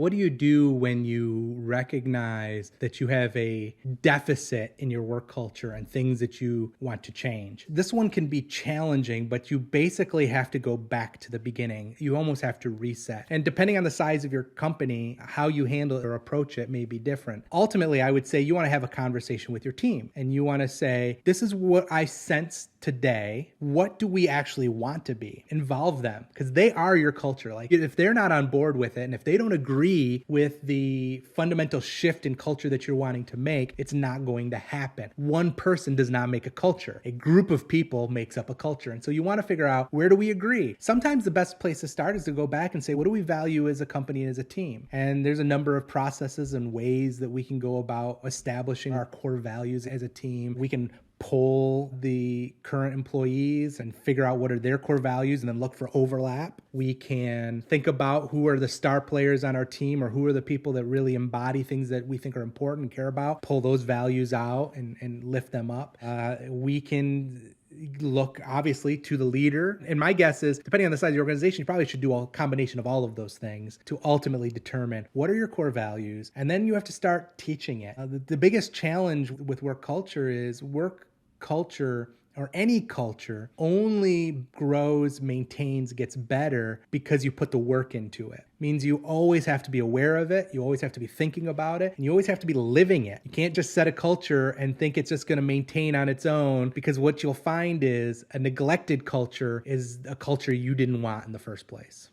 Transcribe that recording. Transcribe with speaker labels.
Speaker 1: What do you do when you recognize that you have a deficit in your work culture and things that you want to change? This one can be challenging, but you basically have to go back to the beginning. You almost have to reset. And depending on the size of your company, how you handle or approach it may be different. Ultimately, I would say you want to have a conversation with your team and you want to say, this is what I sense today. What do we actually want to be? Involve them because they are your culture. Like if they're not on board with it and if they don't agree with the fundamental shift in culture that you're wanting to make, it's not going to happen. One person does not make a culture. A group of people makes up a culture. And so you want to figure out, where do we agree? Sometimes the best place to start is to go back and say, what do we value as a company and as a team? And there's a number of processes and ways that we can go about establishing our core values as a team. We can poll the current employees and figure out what are their core values and then look for overlap. We can think about who are the star players on our team or who are the people that really embody things that we think are important and care about, pull those values out and lift them up. We can look obviously to the leader. And my guess is, depending on the size of your organization, you probably should do a combination of all of those things to ultimately determine what are your core values. And then you have to start teaching it. The biggest challenge with work culture is work culture or any culture only grows, maintains, gets better because you put the work into it. Means you always have to be aware of it. You always have to be thinking about it. And you always have to be living it. You can't just set a culture and think it's just going to maintain on its own, because what you'll find is a neglected culture is a culture you didn't want in the first place.